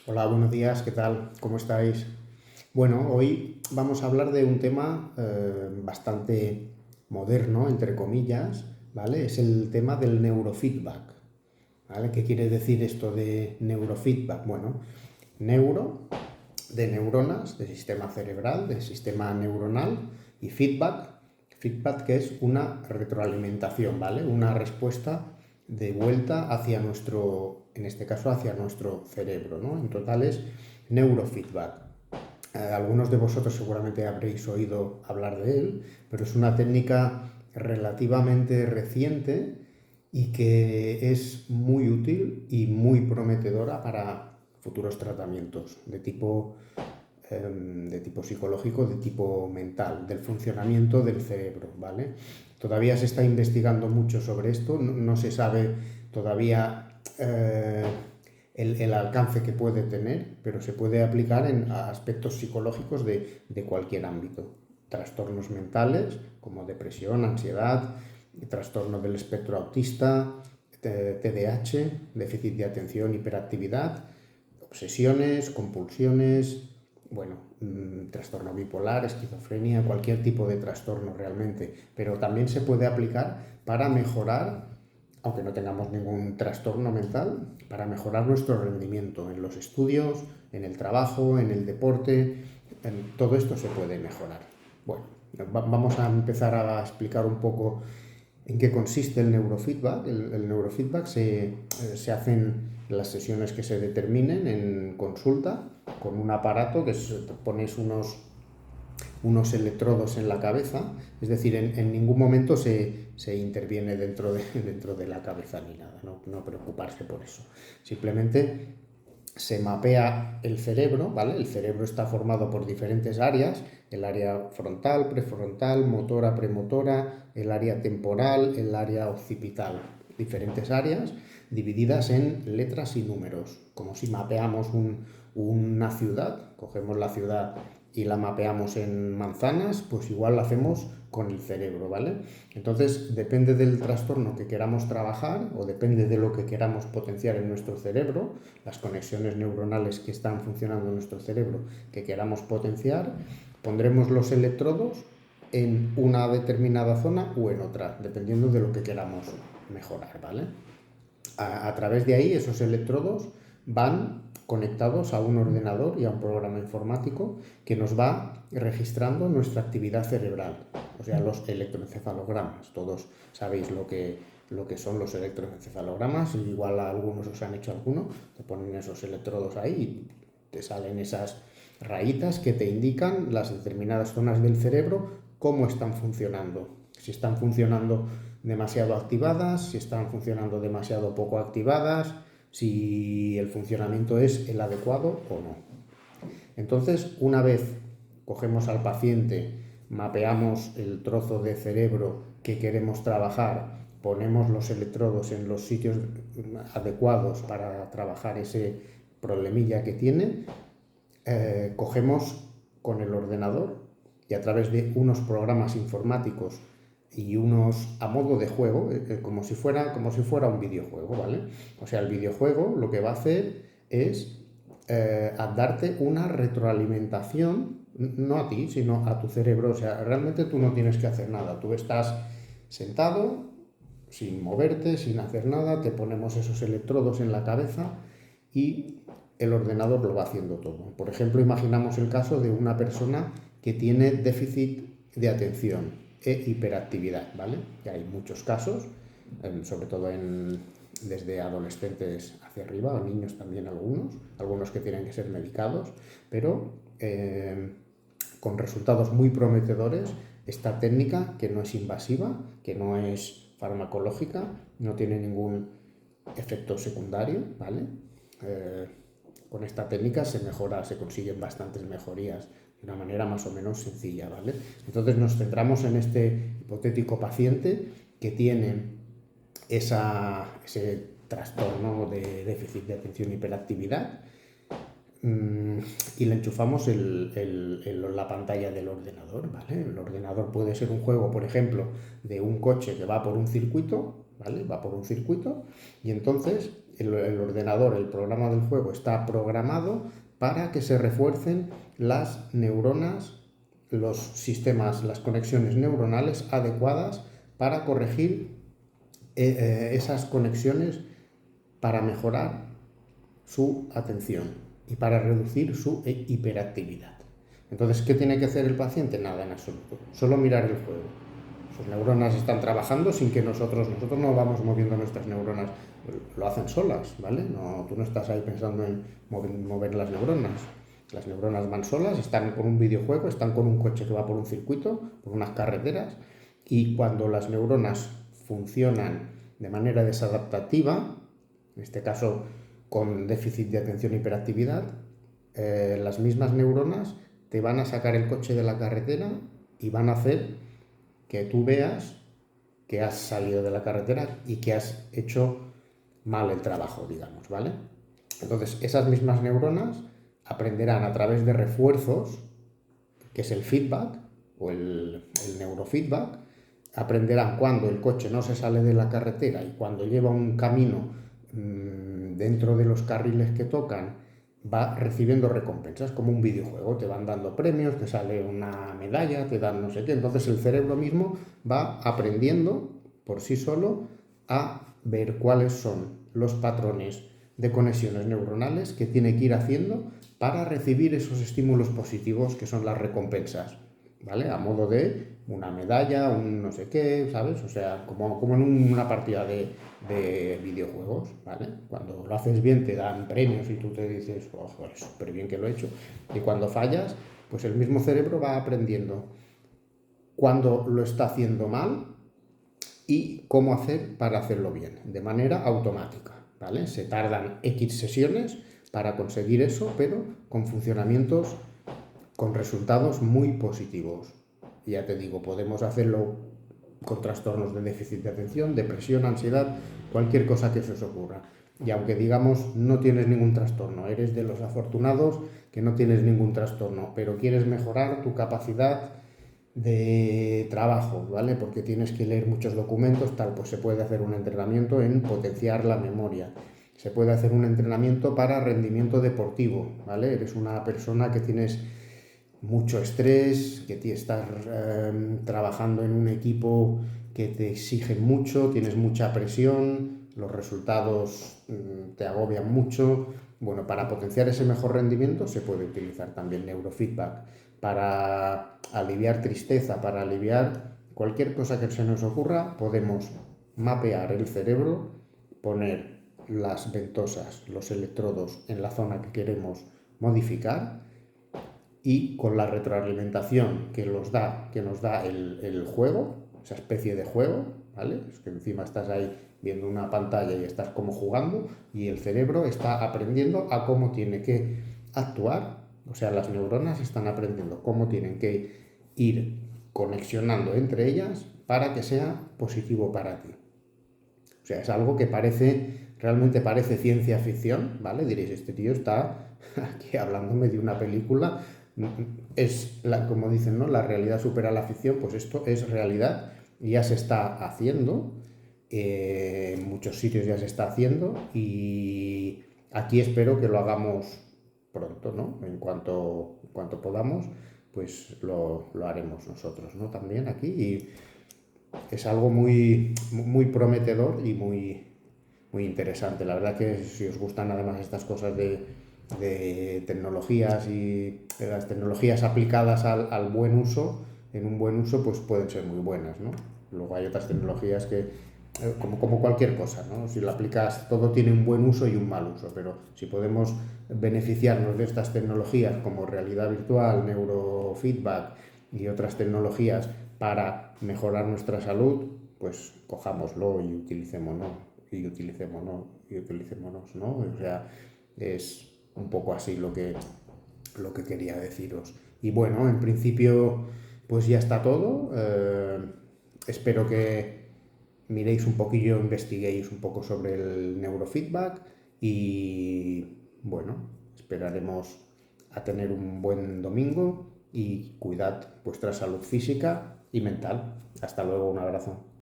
Hola, buenos días, ¿qué tal? ¿Cómo estáis? Bueno, hoy vamos a hablar de un tema bastante moderno, entre comillas, ¿vale? Es el tema del neurofeedback, ¿vale? ¿Qué quiere decir esto de neurofeedback? Bueno, neuro de neuronas, de sistema cerebral, de sistema neuronal, y feedback que es una retroalimentación, ¿vale? Una respuesta de vuelta hacia nuestro, en este caso hacia nuestro cerebro, ¿no? En total es neurofeedback. Algunos de vosotros seguramente habréis oído hablar de él, pero es una técnica relativamente reciente y que es muy útil y muy prometedora para futuros tratamientos de tipo psicológico, de tipo mental, del funcionamiento del cerebro, ¿vale? Todavía se está investigando mucho sobre esto, no se sabe todavía el alcance que puede tener, pero se puede aplicar en aspectos psicológicos de cualquier ámbito. Trastornos mentales como depresión, ansiedad, trastorno del espectro autista, TDAH, déficit de atención, hiperactividad, obsesiones, compulsiones, bueno, trastorno bipolar, esquizofrenia, cualquier tipo de trastorno realmente, pero también se puede aplicar para mejorar, aunque no tengamos ningún trastorno mental, para mejorar nuestro rendimiento en los estudios, en el trabajo, en el deporte, todo esto se puede mejorar. Bueno, vamos a empezar a explicar un poco en qué consiste el neurofeedback. El neurofeedback se hacen las sesiones que se determinen en consulta con un aparato que pones unos electrodos en la cabeza, es decir, en ningún momento se interviene dentro de la cabeza ni nada, no preocuparse por eso. Simplemente se mapea el cerebro, ¿vale? El cerebro está formado por diferentes áreas, el área frontal, prefrontal, motora, premotora, el área temporal, el área occipital, diferentes áreas divididas en letras y números, como si mapeamos una ciudad, cogemos la ciudad y la mapeamos en manzanas, pues igual lo hacemos con el cerebro, ¿vale? Entonces, depende del trastorno que queramos trabajar o depende de lo que queramos potenciar en nuestro cerebro, las conexiones neuronales que están funcionando en nuestro cerebro que queramos potenciar, pondremos los electrodos en una determinada zona o en otra, dependiendo de lo que queramos mejorar, ¿vale? A través de ahí, esos electrodos van conectados a un ordenador y a un programa informático que nos va registrando nuestra actividad cerebral, o sea, los electroencefalogramas. Todos sabéis lo que son los electroencefalogramas, igual a algunos os han hecho alguno, te ponen esos electrodos ahí y te salen esas rayitas que te indican las determinadas zonas del cerebro cómo están funcionando. Si están funcionando demasiado activadas, si están funcionando demasiado poco activadas, si el funcionamiento es el adecuado o no. Entonces, una vez cogemos al paciente, mapeamos el trozo de cerebro que queremos trabajar, ponemos los electrodos en los sitios adecuados para trabajar ese problemilla que tiene, cogemos con el ordenador y a través de unos programas informáticos y unos a modo de juego, como si fuera un videojuego, ¿vale? O sea, el videojuego lo que va a hacer es darte una retroalimentación, no a ti, sino a tu cerebro. O sea, realmente tú no tienes que hacer nada, tú estás sentado, sin moverte, sin hacer nada, te ponemos esos electrodos en la cabeza y el ordenador lo va haciendo todo. Por ejemplo, imaginamos el caso de una persona que tiene déficit de atención e hiperactividad, ¿vale? Que hay muchos casos, sobre todo desde adolescentes hacia arriba, o niños también algunos que tienen que ser medicados, pero con resultados muy prometedores. Esta técnica, que no es invasiva, que no es farmacológica, no tiene ningún efecto secundario, ¿vale? Con esta técnica se consiguen bastantes mejorías de una manera más o menos sencilla, ¿vale? Entonces nos centramos en este hipotético paciente que tiene ese trastorno de déficit de atención y hiperactividad, y le enchufamos la pantalla del ordenador, ¿vale? El ordenador puede ser un juego, por ejemplo, de un coche que va por un circuito, ¿vale? Va por un circuito y entonces el ordenador, el programa del juego está programado para que se refuercen las neuronas, los sistemas, las conexiones neuronales adecuadas para corregir esas conexiones, para mejorar su atención y para reducir su hiperactividad. Entonces, ¿qué tiene que hacer el paciente? Nada en absoluto, solo mirar el juego. Sus neuronas están trabajando sin que nosotros no vamos moviendo nuestras neuronas, lo hacen solas, ¿vale? No, tú no estás ahí pensando en mover las neuronas. Las neuronas van solas, están con un videojuego, están con un coche que va por un circuito, por unas carreteras, y cuando las neuronas funcionan de manera desadaptativa, en este caso con déficit de atención e hiperactividad, las mismas neuronas te van a sacar el coche de la carretera y van a hacer que tú veas que has salido de la carretera y que has hecho mal el trabajo, digamos, ¿vale? Entonces, esas mismas neuronas aprenderán a través de refuerzos, que es el feedback o el neurofeedback, aprenderán cuando el coche no se sale de la carretera y cuando lleva un camino dentro de los carriles que tocan, va recibiendo recompensas, como un videojuego, te van dando premios, te sale una medalla, te dan no sé qué, entonces el cerebro mismo va aprendiendo por sí solo a ver cuáles son los patrones de conexiones neuronales que tiene que ir haciendo para recibir esos estímulos positivos que son las recompensas, ¿vale? A modo de una medalla, un no sé qué, ¿sabes? O sea, como en una partida de videojuegos, ¿vale? Cuando lo haces bien te dan premios y tú te dices, ojo, es súper bien que lo he hecho. Y cuando fallas, pues el mismo cerebro va aprendiendo cuando lo está haciendo mal y cómo hacer para hacerlo bien, de manera automática, ¿vale? Se tardan X sesiones para conseguir eso, pero con funcionamientos, con resultados muy positivos. Y ya te digo, podemos hacerlo con trastornos de déficit de atención, depresión, ansiedad, cualquier cosa que se os ocurra. Y aunque digamos no tienes ningún trastorno, eres de los afortunados que no tienes ningún trastorno, pero quieres mejorar tu capacidad de trabajo, ¿vale? Porque tienes que leer muchos documentos, tal, pues se puede hacer un entrenamiento en potenciar la memoria. Se puede hacer un entrenamiento para rendimiento deportivo, ¿vale? Eres una persona que tienes mucho estrés, que estás trabajando en un equipo que te exige mucho, tienes mucha presión, los resultados te agobian mucho. Bueno, para potenciar ese mejor rendimiento se puede utilizar también neurofeedback para aliviar tristeza, para aliviar cualquier cosa que se nos ocurra. Podemos mapear el cerebro, poner las ventosas, los electrodos en la zona que queremos modificar, y con la retroalimentación que nos da el juego, esa especie de juego, ¿vale? Es que encima estás ahí viendo una pantalla y estás como jugando y el cerebro está aprendiendo a cómo tiene que actuar, o sea, las neuronas están aprendiendo cómo tienen que ir conexionando entre ellas para que sea positivo para ti. O sea, es algo que realmente parece ciencia ficción, ¿vale? Diréis, este tío está aquí hablándome de una película. Como dicen, ¿no? La realidad supera la ficción, pues esto es realidad y ya se está haciendo, en muchos sitios ya se está haciendo y aquí espero que lo hagamos pronto, ¿no? En cuanto podamos, pues lo haremos nosotros, ¿no? También aquí y es algo muy prometedor y muy interesante. La verdad que si os gustan además estas cosas de tecnologías y de las tecnologías aplicadas al buen uso, en un buen uso, pues pueden ser muy buenas, ¿no? Luego hay otras tecnologías que, como cualquier cosa, ¿no? Si lo aplicas, todo tiene un buen uso y un mal uso, pero si podemos beneficiarnos de estas tecnologías como realidad virtual, neurofeedback y otras tecnologías para mejorar nuestra salud, pues cojámoslo y utilicémonos, ¿no? O sea, es un poco así lo que quería deciros. Y bueno, en principio, pues ya está todo. Espero que miréis un poquillo, investiguéis un poco sobre el neurofeedback y bueno, esperaremos a tener un buen domingo y cuidad vuestra salud física y mental. Hasta luego, un abrazo.